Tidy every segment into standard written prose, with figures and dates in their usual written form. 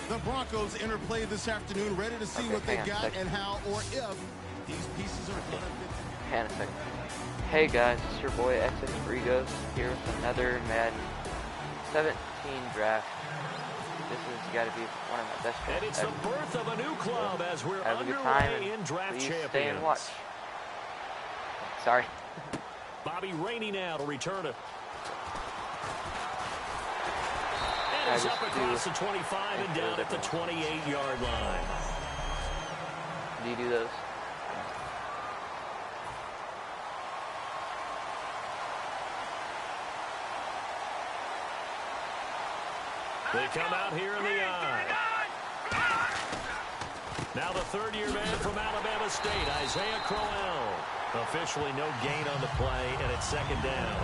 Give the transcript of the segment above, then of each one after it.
The Broncos enter play this afternoon, ready to see what they've got and how or if these pieces are going to fit. Hang on a second. Hey guys, it's your boy XX Rigos here with another Madden 17 draft. This has got to be one of my best drafts. And it's the birth of a new club as we're have a good time in draft please champions. stay and watch. Sorry. Bobby Rainey now to return it. And it's up across the 25 and down at the 28-yard line. Do you do those? They come out here in the eye. Now the third-year man from Alabama State, Isaiah Crowell. Officially no gain on the play, and it's second down.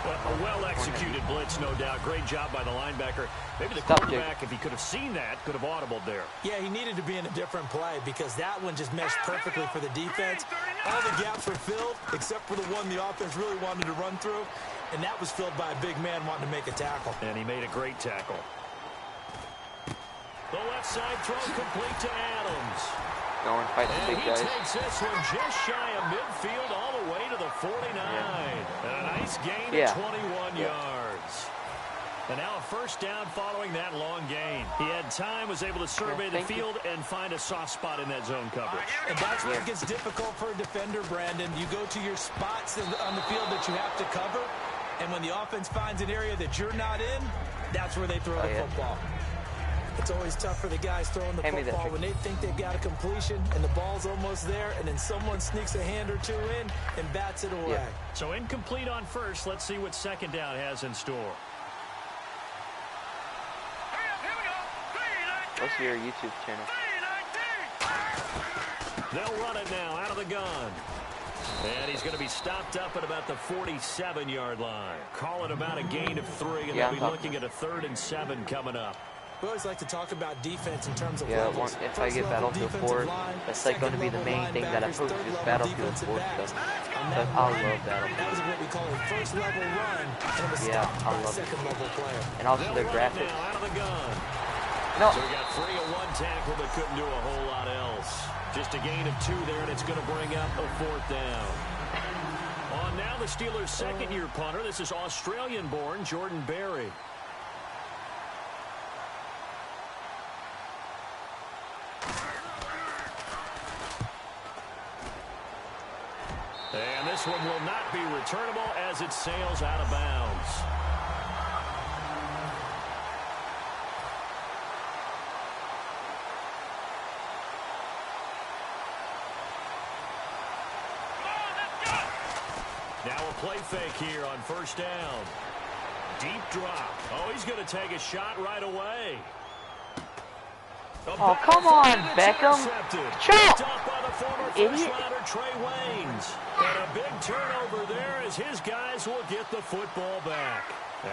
Well, a well-executed blitz, no doubt. Great job by the linebacker. Maybe the quarterback, if he could have seen that, could have audibled there. Yeah, he needed to be in a different play because that one just meshed perfectly for the defense. All the gaps were filled except for the one the offense really wanted to run through, and that was filled by a big man wanting to make a tackle. And he made a great tackle. The left side throw complete to Adams. Go and fight the big guys. And he takes this one just shy of midfield all the way to the 49. And a nice gain of 21 yards. And now a first down following that long gain. He had time, was able to survey the field and find a soft spot in that zone coverage. And that's where it gets difficult for a defender, Brandon. You go to your spots on the field that you have to cover, and when the offense finds an area that you're not in, that's where they throw the football. It's always tough for the guys throwing the football when they think they've got a completion and the ball's almost there, and then someone sneaks a hand or two in and bats it away. So incomplete on first. Let's see what second down has in store. What's your YouTube channel? They'll run it now out of the gun. And he's going to be stopped up at about the 47-yard line. Call it about a gain of 3, and they'll be looking at a 3rd and 7 coming up. We always like to talk about defense in terms of levels. If I get Battlefield 4, that's like going to be the main thing that I post is Battlefield 4 stuff. But I love Battlefield. That was what we call a first level run, and it was stopped by a second level player. And also their graphics. Out of the gun. No. So we got 3 of 1 tackle, but couldn't do a whole lot else. Just a gain of 2 there, and it's going to bring up a 4th down. On now the Steelers' second-year punter. This is Australian-born Jordan Berry. And this one will not be returnable as it sails out of bounds. Now a play fake here on first down. Deep drop. Oh, he's going to take a shot right away. Oh, come on, Beckham. Chop! Idiot. Trey Waynes. And a big turnover there as his guys will get the football back.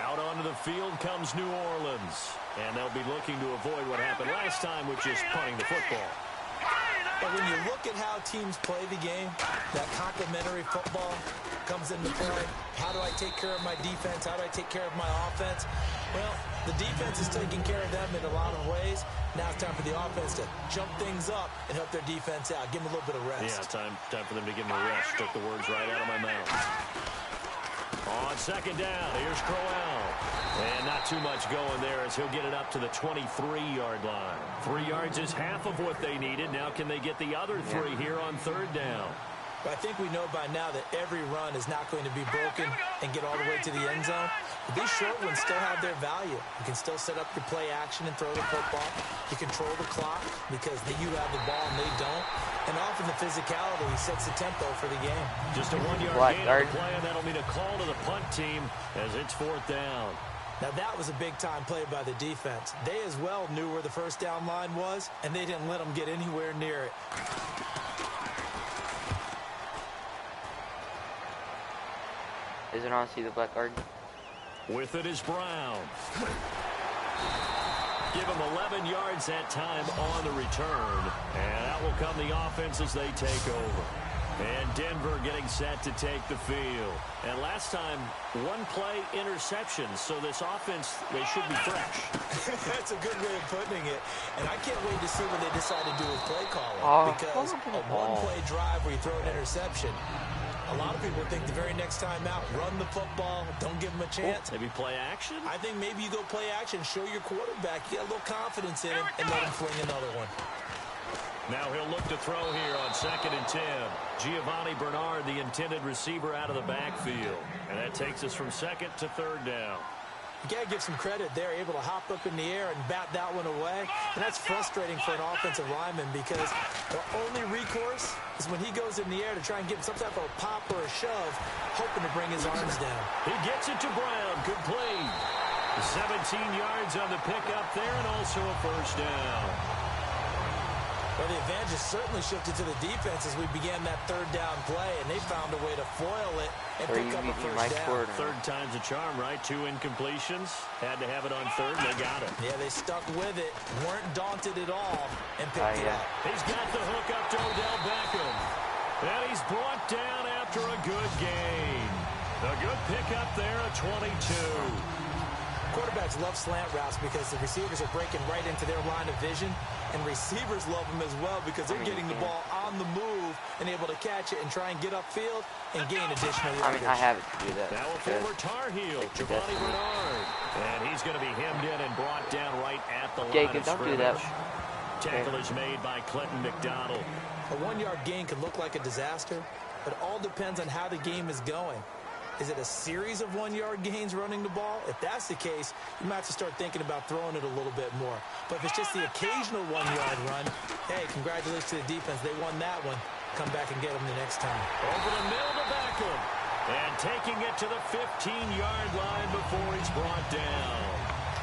Out onto the field comes New Orleans. And they'll be looking to avoid what happened last time, which is punting the football. But when you look at how teams play the game, that complementary football comes into play. How do I take care of my defense? How do I take care of my offense? Well, the defense is taking care of them in a lot of ways. Now it's time for the offense to jump things up and help their defense out. Give them a little bit of rest. Yeah, time for them to give them a rest. Took the words right out of my mouth. On second down, here's Crowell. And not too much going there as he'll get it up to the 23-yard line. 3 yards is half of what they needed. Now can they get the other 3 here on third down? But I think we know by now that every run is not going to be broken and get all the way to the end zone. But these short ones still have their value. You can still set up your play action and throw the football. You control the clock because you have the ball and they don't. And often the physicality sets the tempo for the game. Just a 1-yard gain on the play, and that'll mean a call to the punt team as it's 4th down. Now that was a big-time play by the defense. They as well knew where the first down line was, and they didn't let them get anywhere near it. Is it on? See the black guard? With it is Brown. Give him 11 yards that time on the return. And that will come the offense as they take over. And Denver getting set to take the field. And last time, one play interception. So this offense, they should be fresh. That's a good way of putting it. And I can't wait to see what they decide to do with play calling. Because a one-play drive where you throw an interception, a lot of people think the very next time out, run the football, don't give them a chance. Maybe play action? I think maybe you go play action, show your quarterback, you got a little confidence in him, and let him fling another one. Now he'll look to throw here on 2nd and 10. Giovanni Bernard, the intended receiver, out of the backfield. And that takes us from 2nd to 3rd down. You got to give some credit there, able to hop up in the air and bat that one away. And that's frustrating for an offensive lineman because the only recourse is when he goes in the air to try and get some type of a pop or a shove, hoping to bring his arms down. He gets it to Brown. Good play. 17 yards on the pickup there and also a 1st down. Well, the advantage has certainly shifted to the defense as we began that 3rd down play, and they found a way to foil it and pick up a 1st down. 3rd time's a charm, right? 2 incompletions. Had to have it on 3rd, and they got it. Yeah, they stuck with it, weren't daunted at all, and picked it up. He's got the hook up to Odell Beckham. And he's brought down after a good gain. A good pickup there, a 22. Quarterbacks love slant routes because the receivers are breaking right into their line of vision, and receivers love them as well because they're getting the ball on the move and able to catch it and try and get upfield and gain additional yardage. I have it to do that. Now a former Tar Heel, Giovanni Bernard. And he's going to be hemmed in and brought down right at the line of scrimmage. Don't do that. Tackle is made by Clinton McDonald. A 1-yard gain can look like a disaster, but it all depends on how the game is going. Is it a series of 1-yard gains running the ball? If that's the case, you might have to start thinking about throwing it a little bit more. But if it's just the occasional 1-yard run, hey, congratulations to the defense. They won that one. Come back and get them the next time. Over the middle to Beckham. And taking it to the 15-yard line before he's brought down.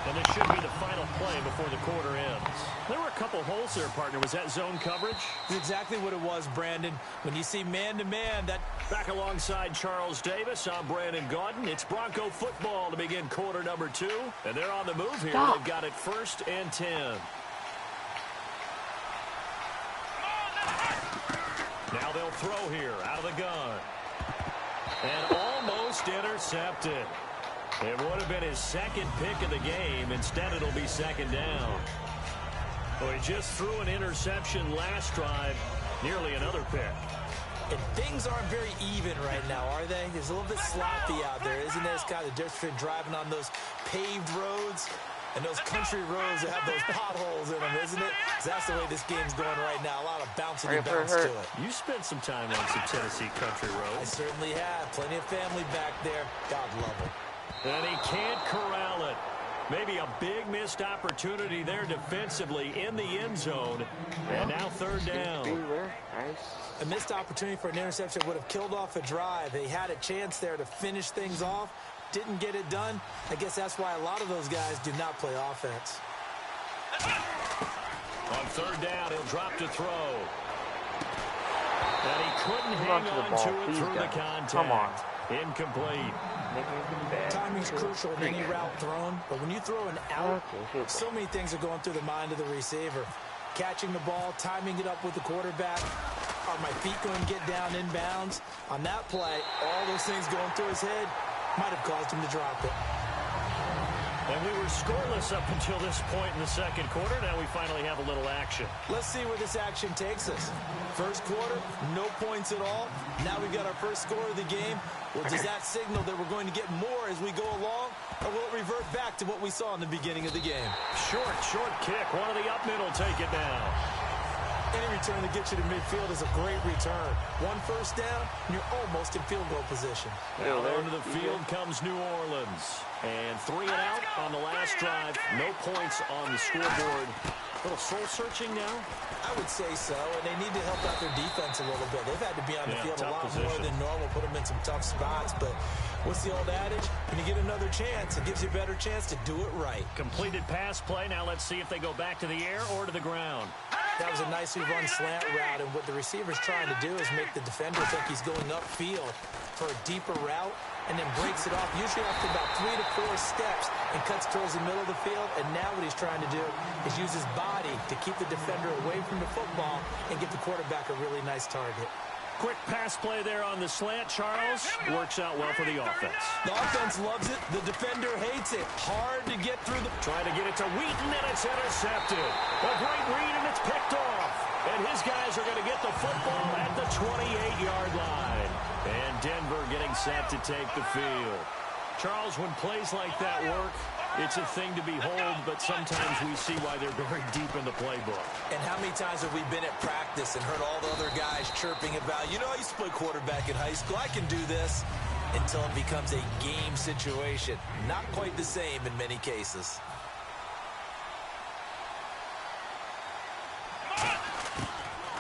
And this should be the final play before the quarter ends. There were a couple holes there, partner. Was that zone coverage? That's exactly what it was, Brandon. When you see man-to-man, that... Back alongside Charles Davis, I'm Brandon Gaudin. It's Bronco football to begin quarter number 2. And they're on the move here. They've got it 1st and 10. Now they'll throw here out of the gun. And almost intercepted. It would have been his 2nd pick of the game. Instead, it'll be 2nd down. Well, he just threw an interception last drive. Nearly another pick. And things aren't very even right now, are they? It's a little bit sloppy out there, isn't it? It's kind of the difference between driving on those paved roads and those country roads that have those potholes in them, isn't it? That's the way this game's going right now. A lot of bouncing and bounce to it. You spent some time on some Tennessee country roads. I certainly have. Plenty of family back there. God love them. And he can't corral it. Maybe a big missed opportunity there defensively in the end zone. And now 3rd down. A missed opportunity for an interception would have killed off a drive. They had a chance there to finish things off. Didn't get it done. I guess that's why a lot of those guys do not play offense. On 3rd down, he'll drop to throw. And he couldn't hang on to it through the contact. Come on. Incomplete. Timing's crucial in any route thrown, but when you throw an out, so many things are going through the mind of the receiver. Catching the ball, timing it up with the quarterback. Are my feet going to get down inbounds? On that play, all those things going through his head might have caused him to drop it. And we were scoreless up until this point in the 2nd quarter. Now we finally have a little action. Let's see where this action takes us. 1st quarter, no points at all. Now we've got our first score of the game. Well, does that signal that we're going to get more as we go along? Or will it revert back to what we saw in the beginning of the game? Short kick. One of the up middle take it down. Any return that gets you to midfield is a great return. 1 first down, and you're almost in field goal position. Now onto the field comes New Orleans. And 3 and out on the last drive. No points on the scoreboard. A little soul-searching now? I would say so, and they need to help out their defense a little bit. They've had to be on the field a lot more than normal, put them in some tough spots. But what's the old adage? When you get another chance, it gives you a better chance to do it right. Completed pass play. Now let's see if they go back to the air or to the ground. That was a nicely run slant route, and what the receiver's trying to do is make the defender think he's going upfield for a deeper route, and then breaks it off, usually after about 3 to 4 steps, and cuts towards the middle of the field. And now what he's trying to do is use his body to keep the defender away from the football and give the quarterback a really nice target. quick pass play there on the slant, Charles. Works out well for the offense. The offense loves it. The defender hates it. Hard to get through the... Trying to get it to Wheaton, and it's intercepted. A great read, and it's picked off. And his guys are going to get the football at the 28-yard line. And Denver getting set to take the field. Charles, when plays like that work, it's a thing to behold, but sometimes we see why they're very deep in the playbook. And how many times have we been at practice and heard all the other guys chirping about, you know, I used to play quarterback in high school, I can do this, until it becomes a game situation. Not quite the same in many cases.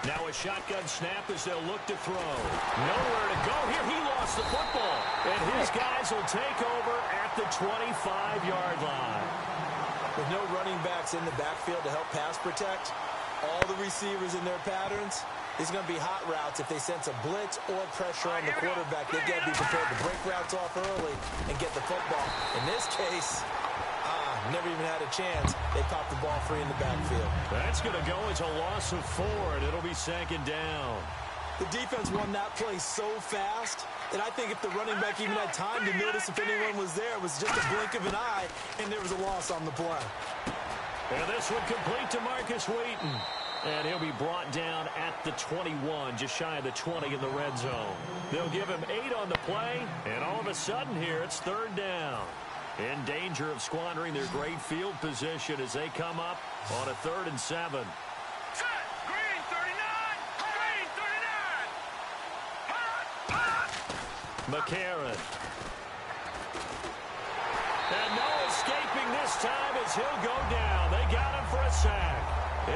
Now a shotgun snap as they'll look to throw. Nowhere to go here. He lost the football. And his guys will take over at the 25-yard line. With no running backs in the backfield to help pass protect, all the receivers in their patterns, it's going to be hot routes if they sense a blitz or pressure on the quarterback. They've got to be prepared to break routes off early and get the football. In this case, never even had a chance. They popped the ball free in the backfield. That's going to go as a loss of 4, and it'll be second down. The defense won that play so fast that I think if the running back even had time to notice if anyone was there, it was just a blink of an eye, and there was a loss on the play. And this one complete to Marcus Wheaton. And he'll be brought down at the 21, just shy of the 20 in the red zone. They'll give him 8 on the play, and all of a sudden here it's third down. In danger of squandering their great field position as they come up on a 3rd and 7. Green 39! Green 39! McCarron. And no escaping this time as he'll go down. They got him for a sack.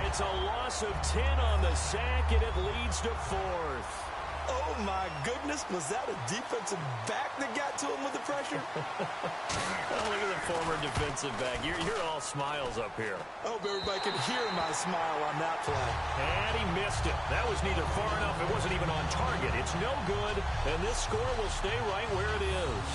It's a loss of 10 on the sack, and it leads to 4th. Oh, my goodness. Was that a defensive back that got to him with the pressure? Oh, look at the former defensive back. You're all smiles up here. I hope everybody can hear my smile on that play. And he missed it. That was neither far enough. It wasn't even on target. It's no good, and this score will stay right where it is.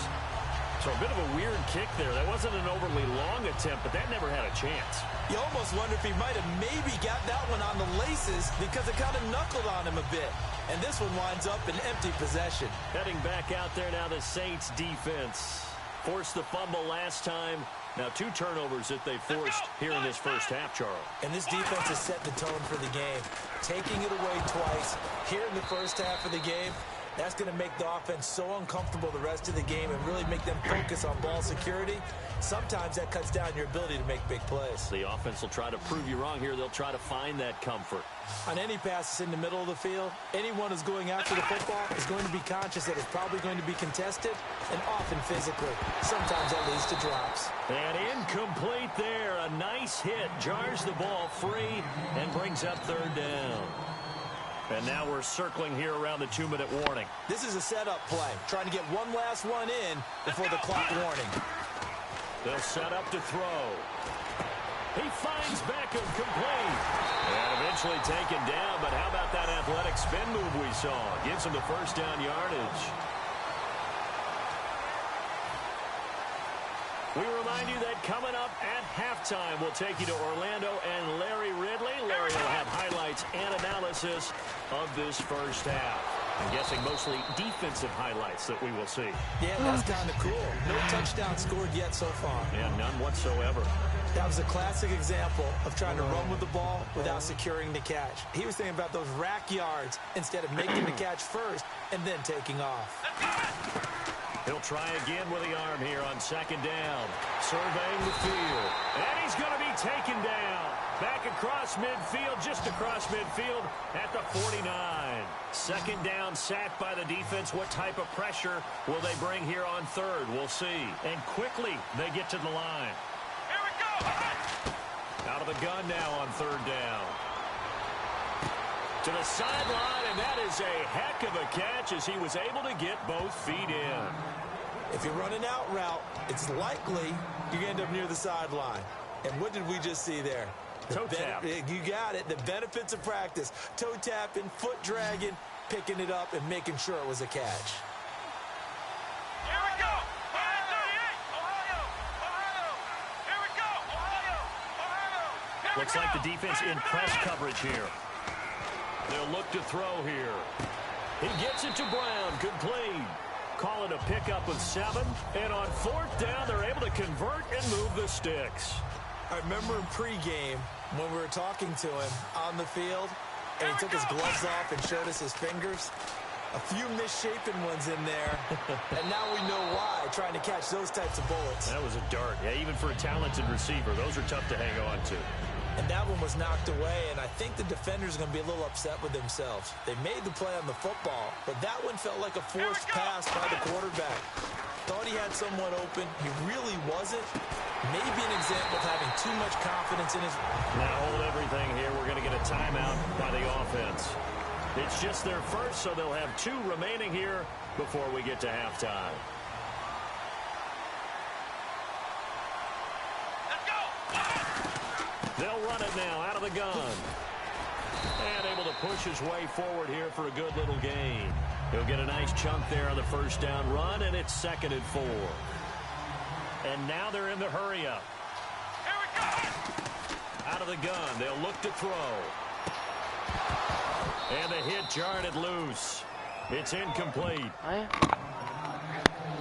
So a bit of a weird kick there. That wasn't an overly long attempt, but that never had a chance. You almost wonder if he might have maybe got that one on the laces because it kind of knuckled on him a bit. And this one winds up in empty possession. Heading back out there now, the Saints defense. Forced the fumble last time. Now 2 turnovers that they forced here in this first half, Charles. And this defense has set the tone for the game. Taking it away twice here in the first half of the game, that's going to make the offense so uncomfortable the rest of the game and really make them focus on ball security. Sometimes that cuts down your ability to make big plays. The offense will try to prove you wrong here. They'll try to find that comfort. On any passes in the middle of the field, anyone who's going after the football is going to be conscious that it's probably going to be contested and often physically. Sometimes that leads to drops. And incomplete there. A nice hit. Jars the ball free and brings up 3rd down. And now we're circling here around the 2-minute warning. This is a setup play, trying to get one last one in before the clock warning. They'll set up to throw. He finds Beckham complete. And eventually taken down, but how about that athletic spin move we saw? Gives him the first down yardage. We remind you that coming up at halftime, we'll take you to Orlando and Larry Ridley. Larry will have highlights and analysis of this first half. I'm guessing mostly defensive highlights that we will see. Yeah, that's kind of cool. No touchdown scored yet so far. Yeah, none whatsoever. That was a classic example of trying to run with the ball without securing the catch. He was thinking about those rack yards instead of making the catch first and then taking off. He'll try again with the arm here on 2nd down. Surveying the field. And he's going to be taken down. Back across midfield, just across midfield at the 49. 2nd down, sacked by the defense. What type of pressure will they bring here on 3rd? We'll see. And quickly they get to the line. Here we go! Out of the gun now on 3rd down. To the sideline, and that is a heck of a catch as he was able to get both feet in. If you're running out route, it's likely you end up near the sideline. And what did we just see there? Toe tap. You got it. The benefits of practice. Toe tapping, foot dragging, picking it up, and making sure it was a catch. Here we go! Ohio! Ohio! Here we go! Ohio! Looks like the defense in press coverage here. They'll look to throw here. He gets it to Brown, complete. Call it a pickup of 7, and on 4th down, they're able to convert and move the sticks. I remember in pregame when we were talking to him on the field, and he took his gloves off and showed us his fingers. A few misshapen ones in there, and now we know why, trying to catch those types of bullets. That was a dart. Yeah, even for a talented receiver, those are tough to hang on to. And that one was knocked away, and I think the defenders are going to be a little upset with themselves. They made the play on the football, but that one felt like a forced pass by the quarterback. Thought he had someone open. He really wasn't. Maybe an example of having too much confidence in his... Now hold everything here. We're going to get a timeout by the offense. It's just their first, so they'll have 2 remaining here before we get to halftime. Let's go. They'll run it now out of the gun. And able to push his way forward here for a good little gain. He'll get a nice chunk there on the first down run, and it's 2nd and 4. And now they're in the hurry up. Here we go. Out of the gun, they'll look to throw. And the hit jarred it loose. It's incomplete.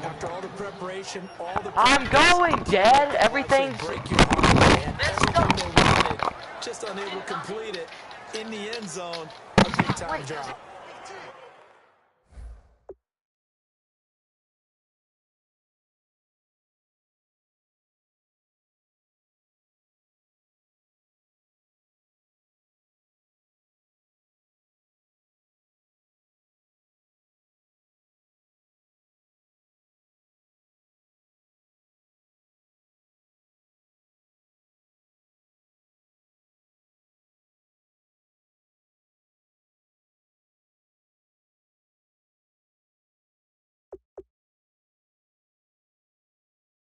After all the preparation, all the... I'm going, Dad. Everything's... Break your heart, man. Everything they wanted, just unable to complete it. In the end zone, a big-time drop.